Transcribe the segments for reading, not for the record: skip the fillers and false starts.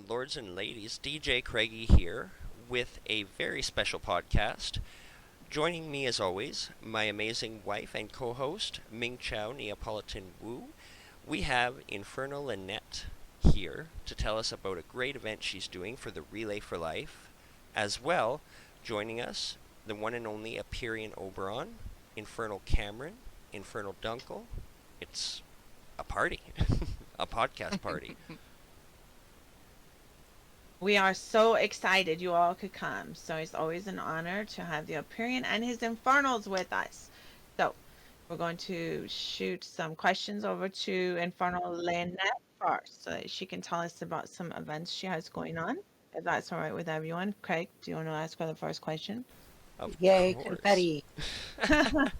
lords and ladies. DJ Craigie here with a very special podcast. Joining me, as always, my amazing wife and co host, Ming Chow Neapolitan Wu. We have Infernal Lynette here to tell us about a great event she's doing for the Relay for Life. As well, joining us, the one and only Apeiron Oberon, Infernal Cameron, Infernal Dunkel. It's a party, a podcast party. We are so excited you all could come. So it's always an honor to have the Apeiron and his Infernals with us. So we're going to shoot some questions over to Infernal Lynette first so that she can tell us about some events she has going on. If that's all right with everyone. Craig, do you want to ask her the first question? Of Yay, course. confetti. Woot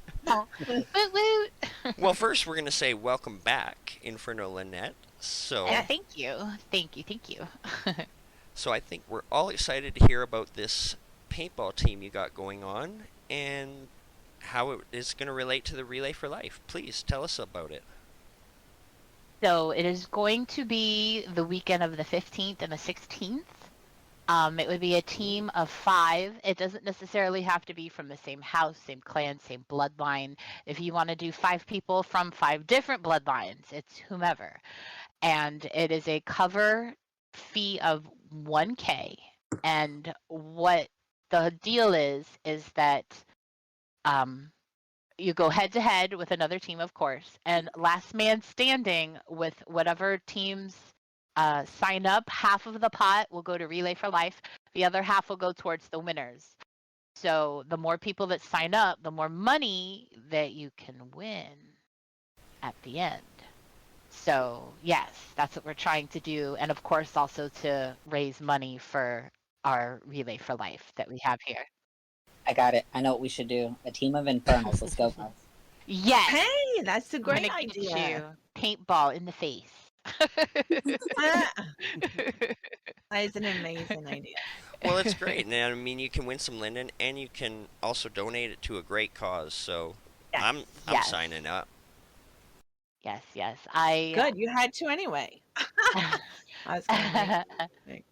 woot. Well, first we're going to say welcome back, Infernal Lynette. So, Thank you. Thank you. so I think we're all excited to hear about this paintball team you got going on and how it is going to relate to the Relay for Life. Please tell us about it. So it is going to be the weekend of the 15th and the 16th. It would be a team of 5. It doesn't necessarily have to be from the same house, same clan, same bloodline. If you want to do 5 people from 5 different bloodlines, it's whomever. And it is a cover fee of 1K. And what the deal is that you go head to head with another team, of course, and last man standing with whatever teams sign up. Half of the pot will go to Relay for Life. The other half will go towards the winners. So the more people that sign up, the more money that you can win at the end. So yes, that's what we're trying to do. And of course, also to raise money for our Relay for Life that we have here. I got it. I know what we should do. A team of Infernals. Let's go, guys. Yes. Hey, that's a I'm great gonna get idea. you paintball in the face. That is an amazing idea. Well, it's great. And I mean, you can win some linden and you can also donate it to a great cause. So Yes. I'm Yes. signing up. Yes. Good, you had to anyway. I was gonna make-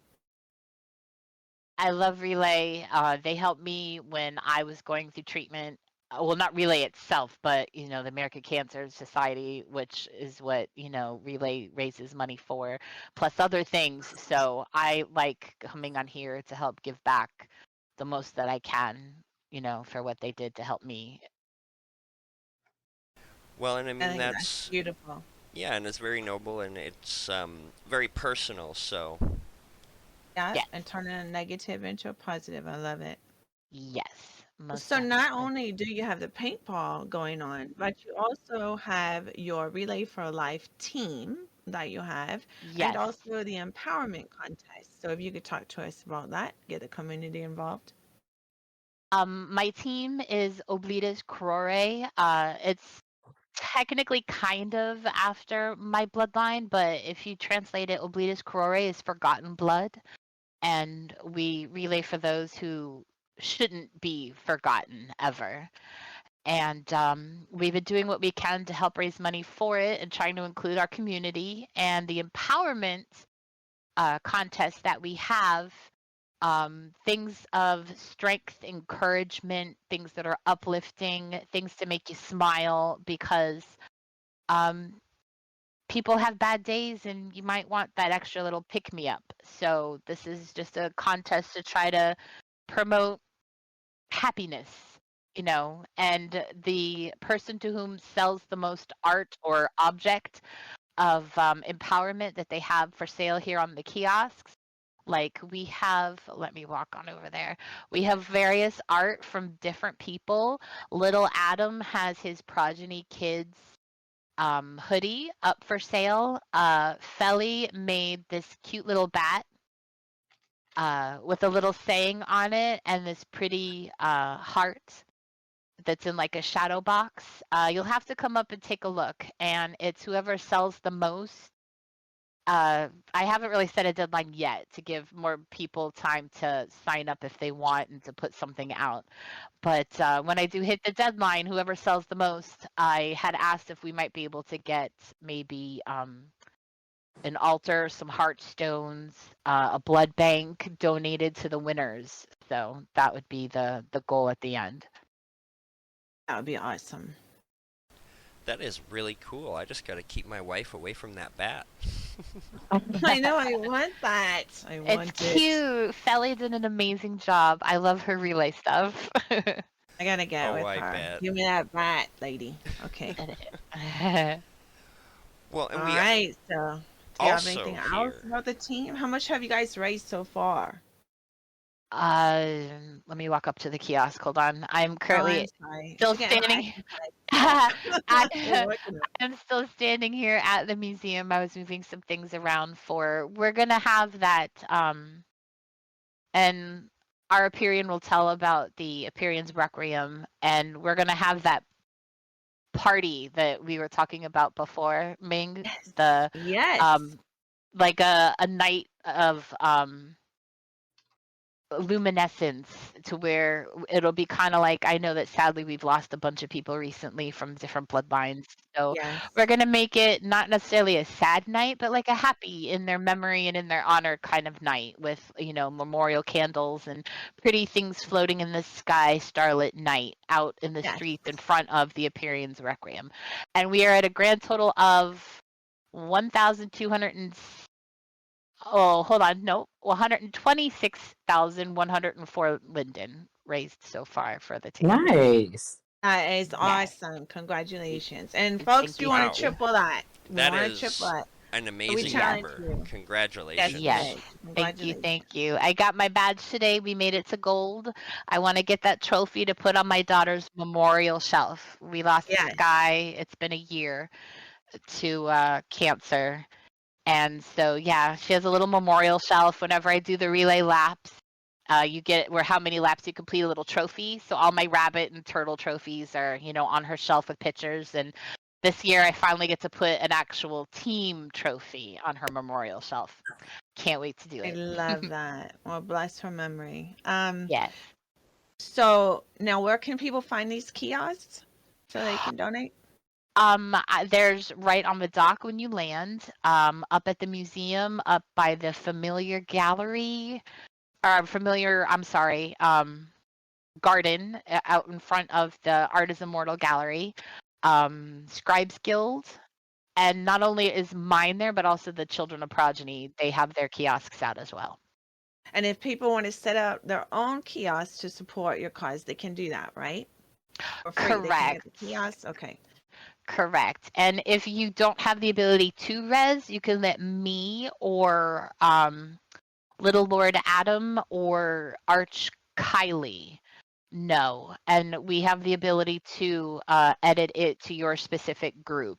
I love Relay. They helped me when I was going through treatment. Well, not Relay itself, but the American Cancer Society, which is what Relay raises money for, plus other things. So I like coming on here to help give back the most that I can, for what they did to help me. Well, and I I mean, think that's, beautiful. yeah, and it's very noble and it's very personal. So, Yeah, Yes. and turning a negative into a positive. I love it. Yes. Most So not definitely. only do you have the paintball going on, but you also have your Relay for Life team that you have, and Yes. also the empowerment contest. So if you could talk to us about that, get the community involved. My team is Oblitas Crore. It's technically kind of after my bloodline, but if you translate it, Oblitas Crore is forgotten blood, and we relay for those who shouldn't be forgotten ever. And we've been doing what we can to help raise money for it and trying to include our community. And the empowerment contest that we have, things of strength, encouragement, things that are uplifting, things to make you smile, because people have bad days and you might want that extra little pick me up. So this is just a contest to try to promote happiness, and the person to whom sells the most art or object of empowerment that they have for sale here on the kiosks. Like we have, let me walk on over there. We have various art from different people. Little Adam has his Progeny Kids hoodie up for sale. Felly made this cute little bat with a little saying on it and this pretty heart that's in like a shadow box. You'll have to come up and take a look, and it's whoever sells the most. I haven't really set a deadline yet to give more people time to sign up if they want and to put something out. But when I do hit the deadline, whoever sells the most, I had asked if we might be able to get maybe an altar, some heart stones, a blood bank donated to the winners. So that would be the goal at the end. That would be awesome. That is really cool. I just got to keep my wife away from that bat. I know. I want that. I want It's it. cute. Felly did an amazing job. I love her relay stuff. I gotta get Oh, with I her. bet. Give me that bat, lady. Okay. Well, and All we right. So, do you have also anything else here. about the team? How much have you guys raised so far? Let me walk up to the kiosk. Hold on. I'm Oh, currently I'm sorry. still It's getting hot. standing. We're at, looking at- I'm still standing here at the museum. I was moving some things around for. We're gonna have that. And our Apeiron will tell about the Apeiron's Requiem, and we're gonna have that party that we were talking about before, Ming. Yes. The Yes. like a night of luminescence to where it'll be kind of like, I know that sadly we've lost a bunch of people recently from different bloodlines, so Yes. we're going to make it not necessarily a sad night, but like a happy in their memory and in their honor kind of night with, memorial candles and pretty things floating in the sky, starlit night out in the Yes. streets in front of the Apeiron's Requiem. And we are at a grand total of 1,200 Oh, hold on. No, 126,104 linden raised so far for the team. Nice. That is awesome. Congratulations. And folks, we want Wow. to triple that. We That want to is triple that. an amazing challenge number. you. Congratulations. Yes. Thank you. Thank you. I got my badge today. We made it to gold. I want to get that trophy to put on my daughter's memorial shelf. We lost Yes. Sky. It's been a year to cancer. And so, yeah, she has a little memorial shelf. Whenever I do the relay laps, you get where how many laps you complete a little trophy. So all my rabbit and turtle trophies are, on her shelf with pictures. And this year I finally get to put an actual team trophy on her memorial shelf. Can't wait to do I it. love that. Well, bless her memory. Yes. So now where can people find these kiosks so they can donate? There's right on the dock when you land, up at the museum, up by the familiar gallery, or familiar, I'm sorry, garden out in front of the Art is Immortal gallery, Scribes Guild, and not only is mine there, but also the Children of Progeny. They have their kiosks out as well. And if people want to set up their own kiosks to support your cause, they can do that, right? For free. They can Correct. get the kiosks. Okay. Correct. And if you don't have the ability to res, you can let me or Little Lord Adam or Arch Kylie know. And we have the ability to edit it to your specific group.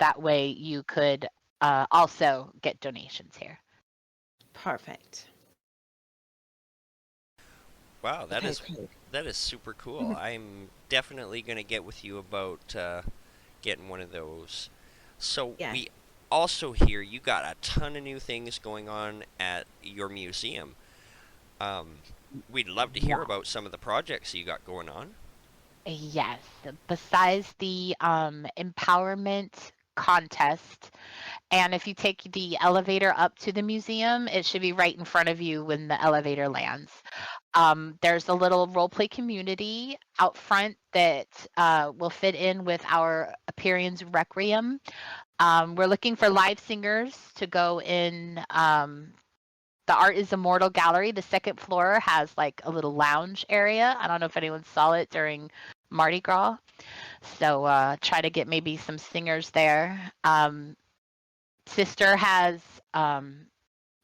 That way you could also get donations here. Perfect. Wow, that Okay, is great. that is super cool. I'm definitely going to get with you about getting one of those. So Yeah. we also hear you got a ton of new things going on at your museum. We'd love to hear Yeah. about some of the projects you got going on. Yes. Besides the empowerment contest, and if you take the elevator up to the museum, it should be right in front of you when the elevator lands. There's a little roleplay community out front that will fit in with our Apeiron's Requiem. We're looking for live singers to go in the Art is Immortal gallery. The second floor has like a little lounge area. I don't know if anyone saw it during Mardi Gras. So try to get maybe some singers there. Sister has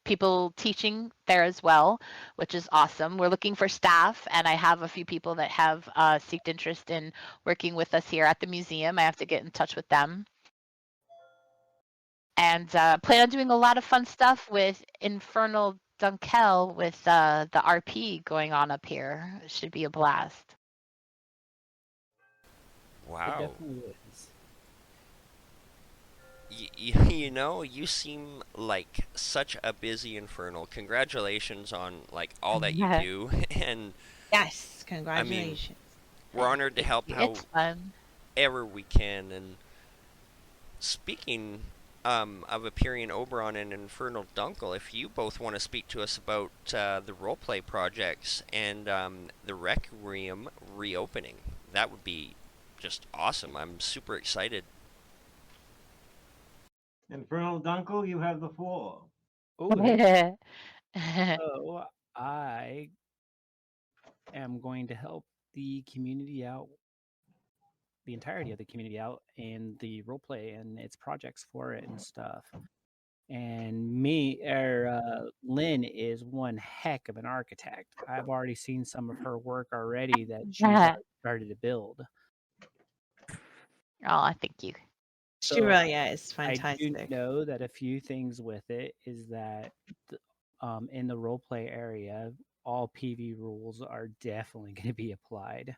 people teaching there as well, which is awesome. We're looking for staff, and I have a few people that have seeked interest in working with us here at the museum. I have to get in touch with them. And plan on doing a lot of fun stuff with Infernal Dunkel with the RP going on up here. It should be a blast. It Wow. definitely is. You seem like such a busy Infernal. Congratulations on like all that you Yeah. do, and Yes. Congratulations. we're honored to help It's out fun. ever we can. And speaking of Apeiron Oberon and Infernal Dunkel, if you both want to speak to us about the roleplay projects and the Requiem reopening, that would be just awesome. I'm super excited. Infernal Dunkel, you have the floor. Oh, so I am going to help the community out, the entirety of the community out, and the roleplay and its projects for it and stuff. And Lynn is one heck of an architect. I've already seen some of her work already that she's already started to build. Oh, thank you. She So really is I fantastic. do know that a few things with it is that in the roleplay area, all PV rules are definitely going to be applied.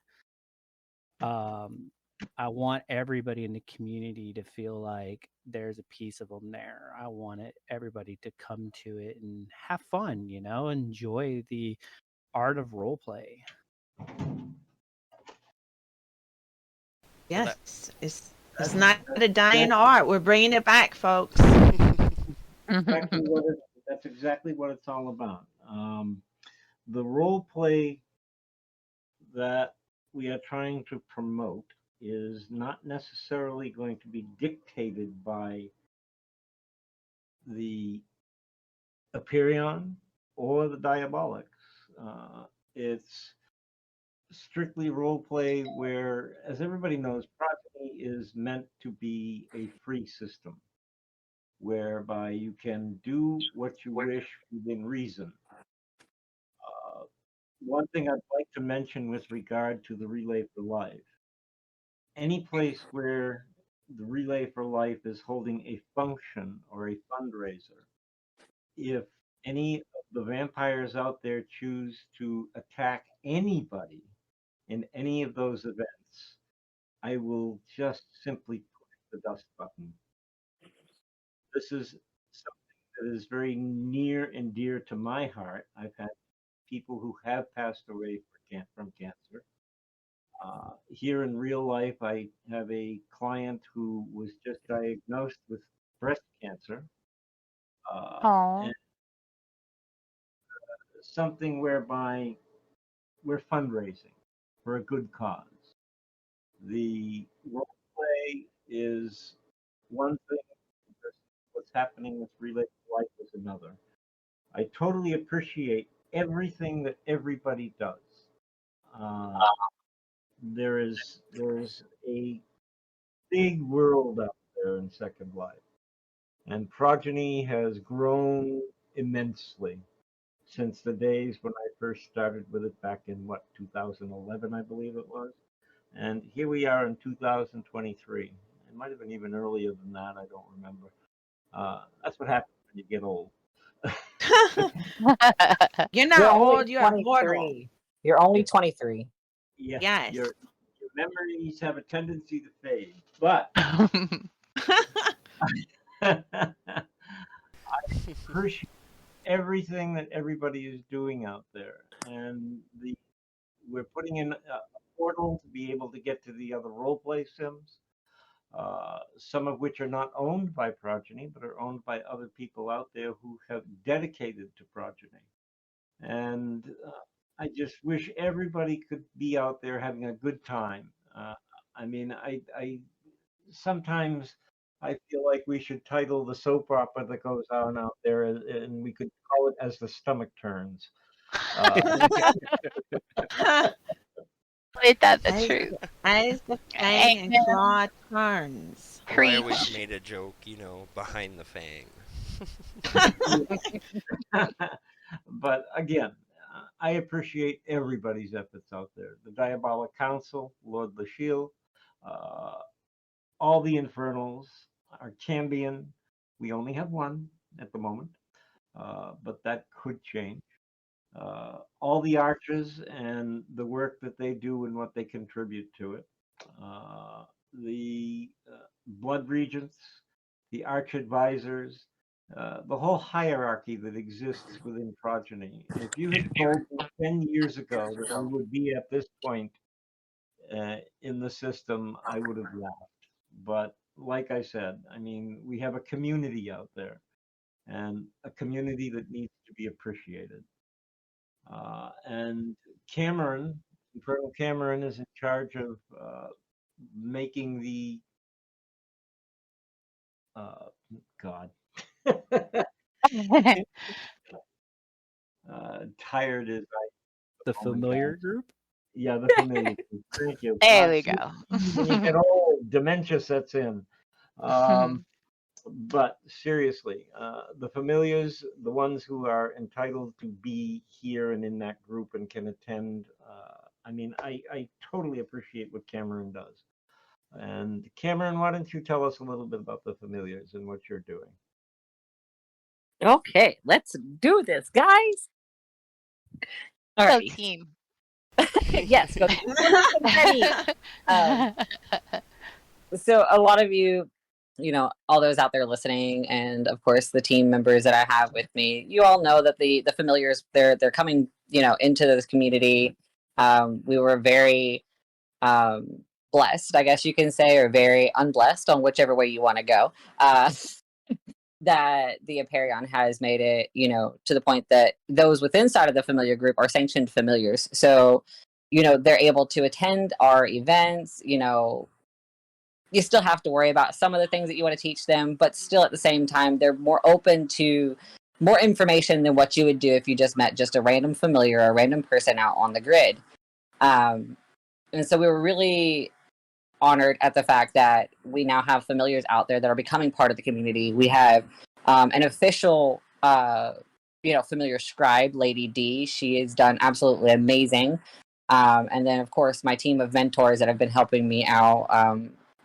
I want everybody in the community to feel like there's a piece of them there. I want everybody to come to it and have fun, enjoy the art of roleplay. Yes, it's not a dying art. We're bringing it back, folks. That's exactly what it's all about. The role play that we are trying to promote is not necessarily going to be dictated by the Apeiron or the Diabolics. It's strictly role play where, as everybody knows, Progeny is meant to be a free system whereby you can do what you wish within reason. One thing I'd like to mention with regard to the Relay for Life, any place where the Relay for Life is holding a function or a fundraiser, if any of the vampires out there choose to attack anybody in any of those events, I will just simply push the dust button. This is something that is very near and dear to my heart. I've had people who have passed away from cancer. Here in real life, I have a client who was just diagnosed with breast cancer. And something whereby we're fundraising for a good cause. The role play is one thing, what's happening with Relay to Life is another. I totally appreciate everything that everybody does. There's a big world out there in Second Life, and Progeny has grown immensely since the days when I first started with it back in 2011, I believe it was, and here we are in 2023. It might have been even earlier than that. I don't remember. That's what happens when you get old. You're not old. You're immortal. You're only 23. Yes. Your memories have a tendency to fade, but I appreciate everything that everybody is doing out there, and we're putting in a portal to be able to get to the other roleplay sims, some of which are not owned by Progeny, but are owned by other people out there who have dedicated to Progeny. And I just wish everybody could be out there having a good time. I mean, I sometimes I feel like we should title the soap opera that goes on out there, and we could call it As the Stomach Turns. Ain't that the truth? As the fang and claw turns. Well, I always made a joke, behind the fang. But again, I appreciate everybody's efforts out there. The Diabolic Council, Lord Lachille, all the Infernals, our Cambion. We only have one at the moment, but that could change. All the archers and the work that they do and what they contribute to it. The blood regents, the arch advisors, the whole hierarchy that exists within Progeny. If you had told me 10 years ago that we would be at this point in the system, I would have laughed. But like I said, I mean, we have a community out there, and a community that needs to be appreciated. And Cameron, Infernal Cameron, is in charge of making the God. Tired as I. The Oh my familiar God. group. Yeah, the familiar group. Thank you. There we See, go. when you get old, dementia sets in. But seriously, the familiars, the ones who are entitled to be here and in that group and can attend, I mean, I totally appreciate what Cameron does. And Cameron, why don't you tell us a little bit about the familiars and what you're doing? Okay, let's do this, guys. All Go right. team. Yes, go team. So a lot of you, all those out there listening, and of course the team members that I have with me, you all know that the familiars, they're coming, into this community. We were very blessed, I guess you can say, or very unblessed, on whichever way you want to go. That the Apeiron has made it, to the point that those within inside of the familiar group are sanctioned familiars. So, they're able to attend our events. You still have to worry about some of the things that you want to teach them, but still at the same time, they're more open to more information than what you would do if you just met just a random familiar or a random person out on the grid. And so we were really honored at the fact that we now have familiars out there that are becoming part of the community. We have an official, familiar scribe, Lady D. She has done absolutely amazing. And then, of course, my team of mentors that have been helping me out.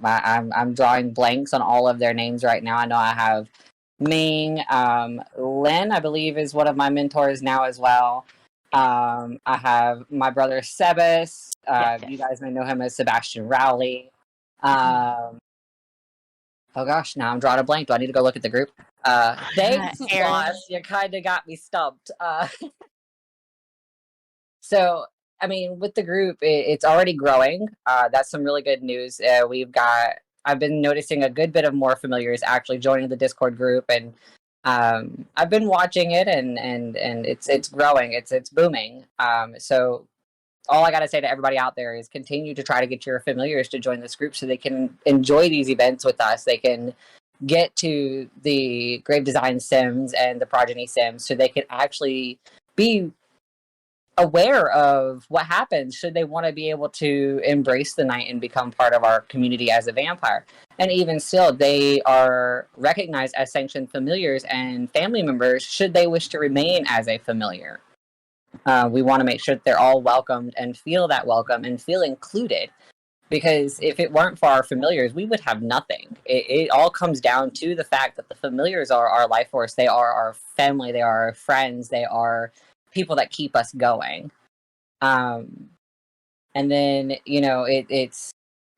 I'm drawing blanks on all of their names right now. I know I have Ming, Lynn, I believe, is one of my mentors now as well. I have my brother Sebas. Yes. You guys may know him as Sebastian Rowley. Oh gosh, now I'm drawing a blank. Do I need to go look at the group? Thanks, Aaron. boss. You kind of got me stumped. So, I mean, with the group, it's already growing. That's some really good news. I've been noticing a good bit of more familiars actually joining the Discord group, and I've been watching it, and it's growing. It's booming. So all I got to say to everybody out there is continue to try to get your familiars to join this group so they can enjoy these events with us. They can get to the Grave Design Sims and the Progeny Sims so they can actually be aware of what happens should they want to be able to embrace the night and become part of our community as a vampire. And even still, they are recognized as sanctioned familiars and family members should they wish to remain as a familiar. We want to make sure that they're all welcomed and feel that welcome and feel included. Because if it weren't for our familiars, we would have nothing. It all comes down to the fact that the familiars are our life force. They are our family. They are our friends. They are people that keep us going. And then,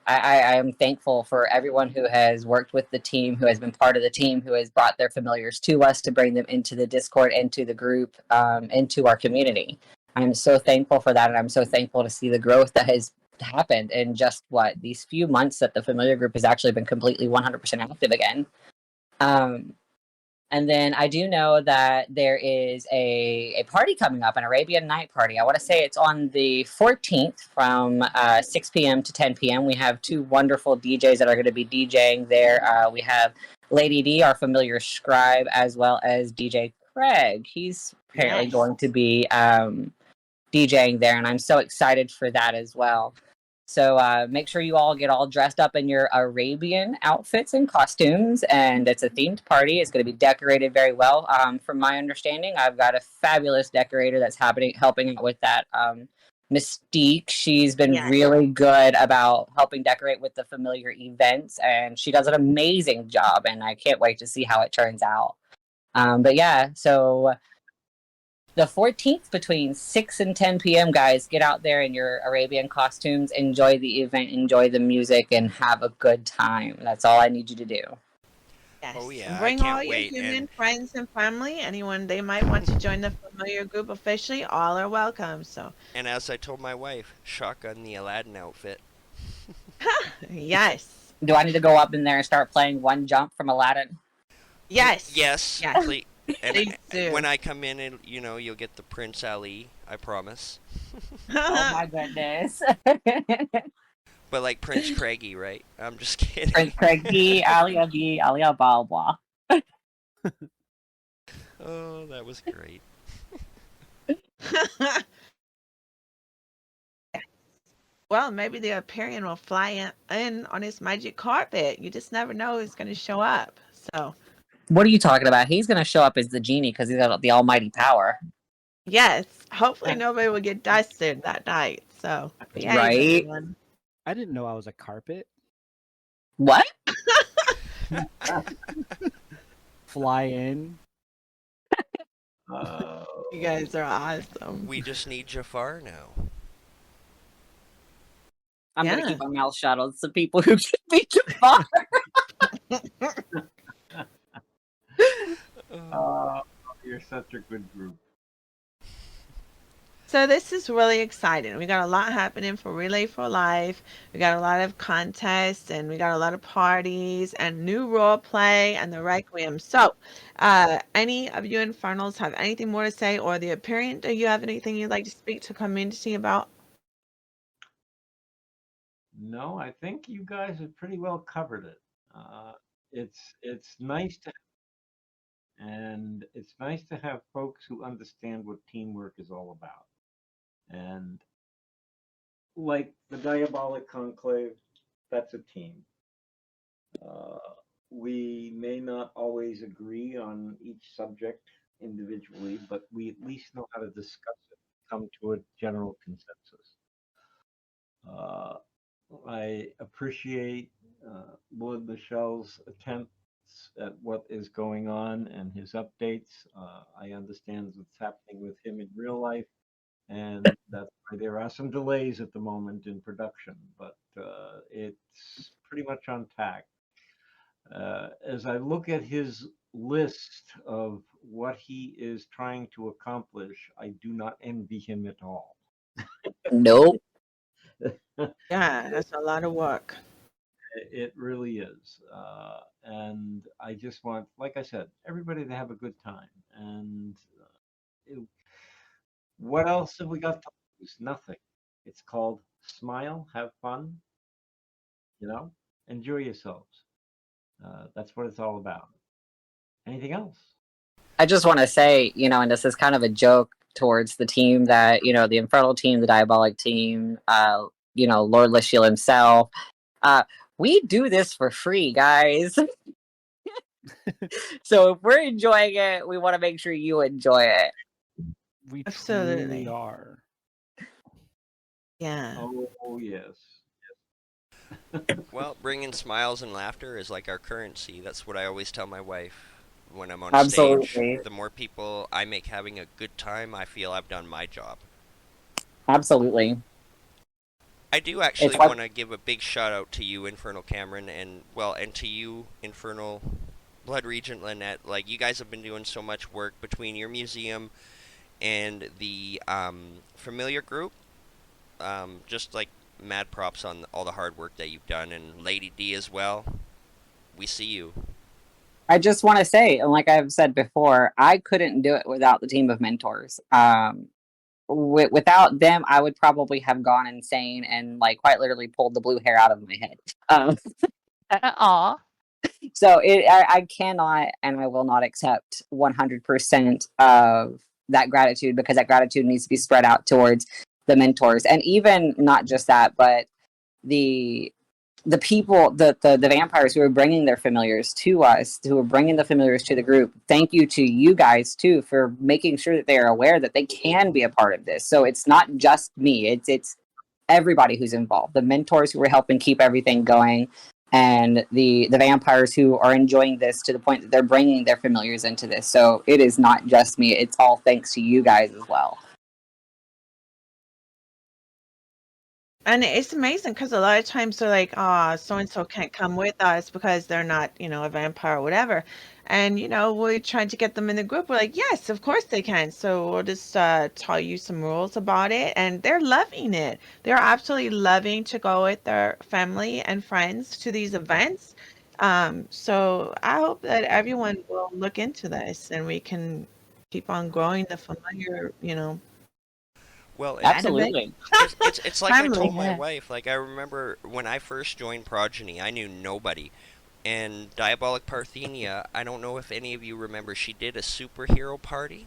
I am thankful for everyone who has worked with the team, who has been part of the team, who has brought their familiars to us to bring them into the Discord, into the group, into our community. I'm so thankful for that, and I'm so thankful to see the growth that has happened in just these few months that the familiar group has actually been completely 100% active again. And then I do know that there is a party coming up, an Arabian Night party. I want to say it's on the 14th from 6 p.m. to 10 p.m. We have two wonderful DJs that are going to be DJing there. We have Lady D, our familiar scribe, as well as DJ Craig. He's apparently going to be DJing there, and I'm so excited for that as well. So make sure you all get all dressed up in your Arabian outfits and costumes, and it's a themed party. It's going to be decorated very well. From my understanding, I've got a fabulous decorator that's helping out with that. Mystique, she's been really good about helping decorate with the familiar events, and she does an amazing job, and I can't wait to see how it turns out. But yeah, so the 14th between 6 and 10 p.m., guys, get out there in your Arabian costumes, enjoy the event, enjoy the music, and have a good time. That's all I need you to do. Yes. Oh, yeah, And bring I can't all your wait. human friends and family. Anyone they might want to join the familiar group officially, all are welcome. So. And as I told my wife, shotgun the Aladdin outfit. Yes. Do I need to go up in there and start playing One Jump from Aladdin? Yes. Yes. Yes. And Please do. when I come in, and you'll get the Prince Ali. I promise. Oh my goodness. But like Prince Craigie, right? I'm just kidding. Prince Craigie, Alia B, Alia Balwa. Oh, that was great. Well, maybe the Apeiron will fly in on his magic carpet. You just never know who's going to show up. So, What are you talking about? He's going to show up as the genie because he's got the almighty power. yes, hopefully nobody will get dusted that night. So, behave, Right? everyone. I didn't know I was a carpet. What? Fly in. You guys are awesome. We just need Jafar now. I'm going Yeah. to keep my mouth shut on some people who can be Jafar. You're such a good group. So this is really exciting. We got a lot happening for Relay for Life. We got a lot of contests and we got a lot of parties and new role play and the Requiem. So any of you Infernals have anything more to say, or the Apeiron, do you have anything you'd like to speak to community about? No, I think you guys have pretty well covered it. It's nice to have folks who understand what teamwork is all about. And like the Diabolic Conclave, that's a team. We may not always agree on each subject individually, but we at least know how to discuss it, come to a general consensus. I appreciate Lord Michelle's attempts at what is going on and his updates. I understand what's happening with him in real life, and that's why there are some delays at the moment in production, but it's pretty much on tack. As I look at his list of what he is trying to accomplish, I do not envy him at all. Nope. Yeah, that's a lot of work. It really is. And I just want, like I said, everybody to have a good time. And what else have we got to lose? Nothing. It's called smile, have fun, enjoy yourselves. That's what it's all about. Anything else? I just want to say, and this is kind of a joke towards the team that, the Infernal team, the Diabolic team, Lord Lishiel himself. We do this for free, guys. So if we're enjoying it, we want to make sure you enjoy it. We Absolutely. truly are. Yeah. Oh, yes. Well, bringing smiles and laughter is like our currency. That's what I always tell my wife when I'm on Absolutely. stage. The more people I make having a good time, I feel I've done my job. Absolutely. I do actually want to give a big shout out to you, Infernal Cameron, and to you, Infernal Blood Regent Lynette. Like, you guys have been doing so much work between your museum and the Familiar group. Just like mad props on all the hard work that you've done, and Lady D as well. We see you. I just want to say, and like I've said before, I couldn't do it without the team of mentors. Without them, I would probably have gone insane and quite literally pulled the blue hair out of my head. Aw. So I cannot and I will not accept 100% of that gratitude, because that gratitude needs to be spread out towards the mentors, and even not just that, but the people, the vampires who are bringing their familiars to us, who are bringing the familiars to the group. Thank you to you guys too for making sure that they are aware that they can be a part of this. So it's not just me; it's everybody who's involved. The mentors who are helping keep everything going, and the vampires who are enjoying this to the point that they're bringing their familiars into this. So it is not just me; it's all thanks to you guys as well. And it's amazing because a lot of times they're like, "Ah, so and so can't come with us because they're not, a vampire or whatever." And we're trying to get them in the group. We're like, "Yes, of course they can." So we'll just tell you some rules about it, and they're loving it. They're absolutely loving to go with their family and friends to these events. So I hope that everyone will look into this, and we can keep on growing the familiar, Well, database. Absolutely. it's like I Family. told my Yeah. wife. Like I remember when I first joined Progeny, I knew nobody. And Diabolic Parthenia, I don't know if any of you remember, she did a superhero party,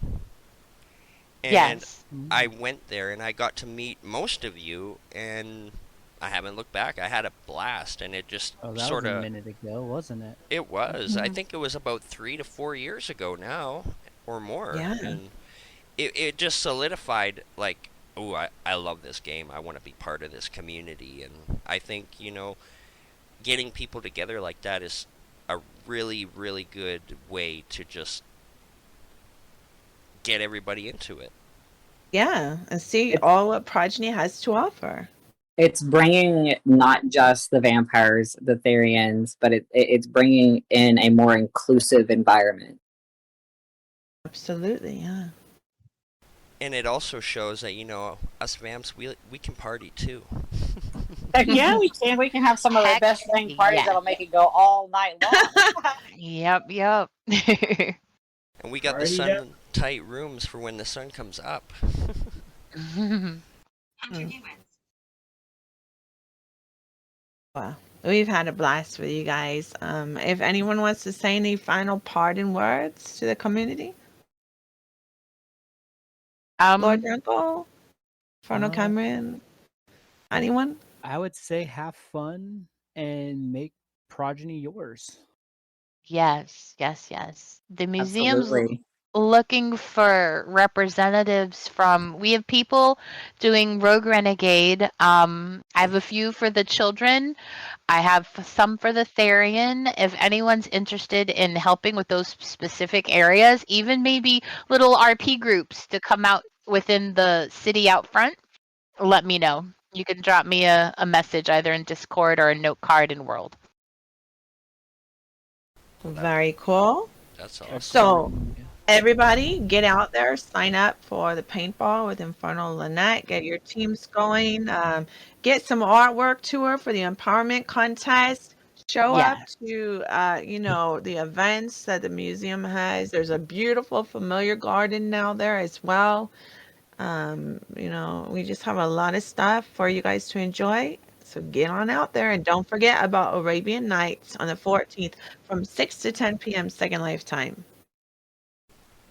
and Yes. I went there and I got to meet most of you, and I haven't looked back. I had a blast, and it just Oh, that was sort a of minute ago, wasn't it? it was. I Mhm. think it was about 3 to 4 years ago now, or more, Yeah. and it just solidified like, oh, I love this game. I want to be part of this community, and I think getting people together like that is a really, really good way to just get everybody into it. Yeah, and see It's all what Progeny has to offer. it's bringing not just the vampires, the Therians, but it's bringing in a more inclusive environment. Absolutely, yeah. And it also shows that us vamps we can party too. Heck yeah, we can. We can have some of the Heck best dang parties yeah. that'll make it go all night long. Yep, yep. And we got the Party down. sun tight rooms for when the sun comes up. Mm. Well, we've had a blast with you guys. If anyone wants to say any final parting words to the community, Lord um, Uncle, Frono Uh, Cameron, anyone? I would say have fun and make Progeny yours. yes, yes, yes. The museum's Absolutely. looking for representatives from. We have people doing Rogue Renegade. I have a few for the children. I have some for the Therian. If anyone's interested in helping with those specific areas, even maybe little RP groups to come out within the city out front, let me know. You can drop me a message either in Discord or a note card in World. Well, Very cool. that's A awesome. So, crew. everybody, get out there, sign up for the paintball with Infernal Lynette, get your teams going, get some artwork to her for the empowerment contest. Show up Yes. to, the events that the museum has. There's a beautiful familiar garden now there as well. We just have a lot of stuff for you guys to enjoy. So get on out there and don't forget about Arabian Nights on the 14th from 6 to 10 p.m. Second Life time.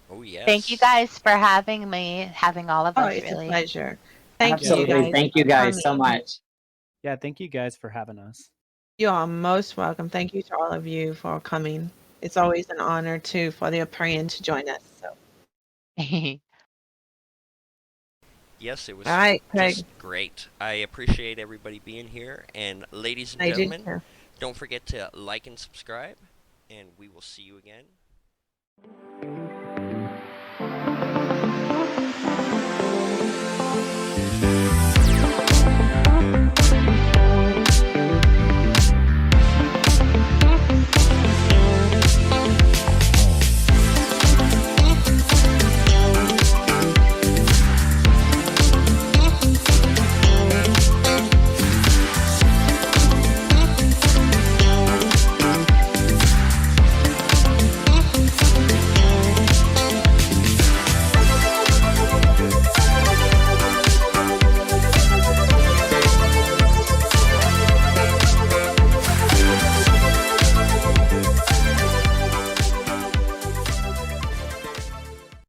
Oh Thank you yes. guys for having me, having all of Oh, us, it's a really. pleasure. Thank Yeah, you Absolutely. guys Thank for you guys so coming. much. Yeah, thank you guys for having us. You are most welcome. Thank you to all of you for coming. It's always an honor too for the Apeiron to join us. So, Yes, it all was right, Craig. just great. I appreciate everybody being here, and ladies and I do gentlemen, too. don't forget to like and subscribe, and we will see you again.